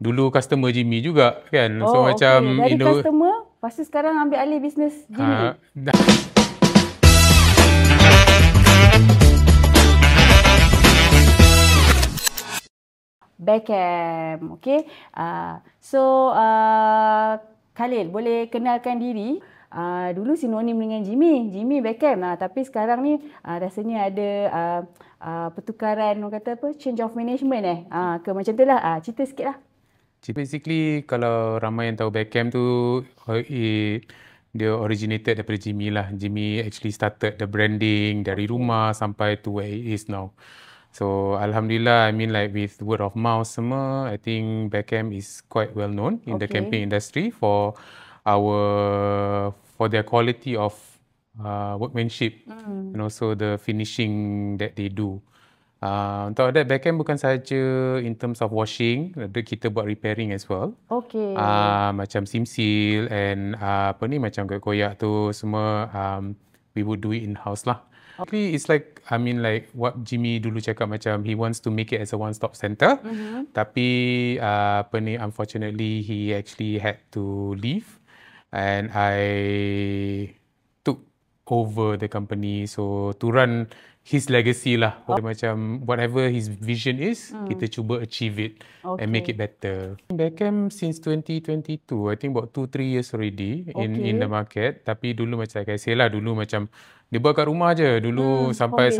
dulu customer Jimmy juga kan. So Oh, macam okey. Dari customer, lepas tu sekarang ambil alih bisnes Jimmy. Beckham. Okey. Khalil, boleh kenalkan diri? Dulu sinonim dengan Jimmy, Jimmy Beckham. Tapi sekarang ni rasanya ada pertukaran, orang kata apa, change of management ke macam tu lah. Cerita sikit lah. Basically, kalau ramai yang tahu Beckham tu, dia originated daripada Jimmy lah. Jimmy actually started the branding dari rumah sampai to where it is now. So, Alhamdulillah, I mean like with word of mouth semua, I think Beckham is quite well known in the camping industry for their quality of workmanship and also the finishing that they do. On top of that, Beckham bukan sahaja in terms of washing, kita buat repairing as well. Okay. Macam sim seal and macam koyak tu semua, we would do it in-house lah. Actually, it's like, I mean like what Jimmy dulu cakap macam he wants to make it as a one-stop center. Tapi unfortunately he actually had to leave and I took over the company. So to run his legacy lah. Macam whatever his vision is, kita cuba achieve it and make it better. Beckham since 2022, I think about 2-3 years already in the market. Tapi dulu macam like I say lah, dulu macam dia buat kat rumah je. Dulu sampai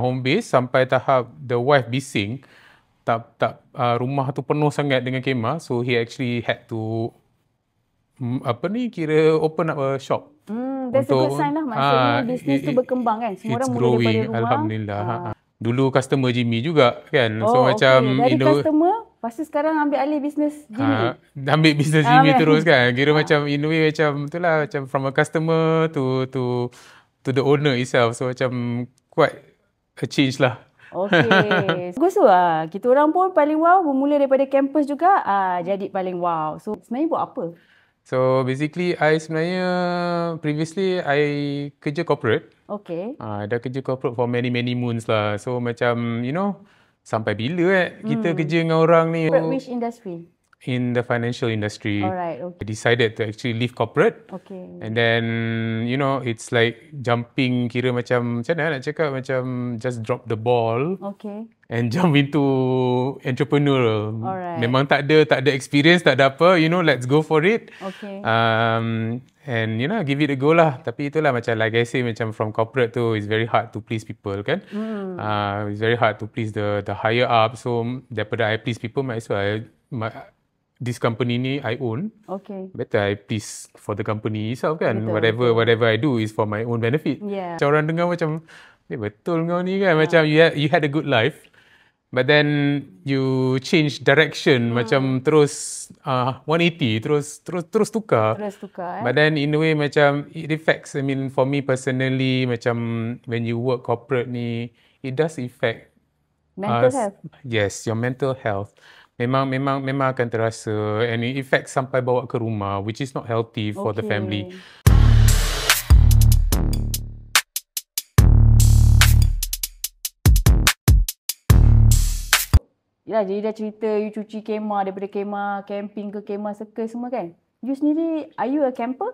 home base sampai tahap the wife bising. Rumah tu penuh sangat dengan kemah. So he actually had to open up a shop. That's a good sign lah. Maksudnya bisnes tu berkembang kan. Semua orang mula daripada rumah. Alhamdulillah. Dulu customer Jimmy juga kan. So macam dari customer, lepas tu sekarang ambil alih bisnes Jimmy. Ambil bisnes Jimmy terus kan. Kira macam in a way macam itulah, macam from a customer to the owner itself. So macam quite a change lah. Okay. Bagus tu lah. Kita orang pun paling wow bermula daripada kampus juga jadi paling wow. So sebenarnya buat apa? So basically I sebenarnya previously I kerja corporate. Okay. Dah kerja corporate for many moons lah. So macam sampai bila kita kerja dengan orang ni. Which industry? In the financial industry. Alright, okay. I decided to actually leave corporate. Okay. And then, it's like jumping, kira macam mana nak cakap, macam just drop the ball. Okay. And jump into entrepreneurial. Alright. Memang tak ada experience, tak ada apa, let's go for it. Okay. And give it a go lah. Tapi itulah macam like I say, macam from corporate tu, it's very hard to please people kan. It's very hard to please the higher up. So daripada I please people, might as well this company ni I own. Okay. Better I please for the company itself kan. Betul, whatever I do is for my own benefit. Yeah. Macam orang dengar macam, betul kau ni kan. Macam you had a good life. But then you change direction macam terus 180 terus tukar. But then in a way macam it affects, I mean for me personally macam when you work corporate ni, it does affect mental health. Yes, your mental health. Memang akan terasa and it affects sampai bawa ke rumah, which is not healthy for the family. Ya, jadi dah cerita you cuci kemah, daripada kemah camping ke kemah circle semua kan. You sendiri, are you a camper?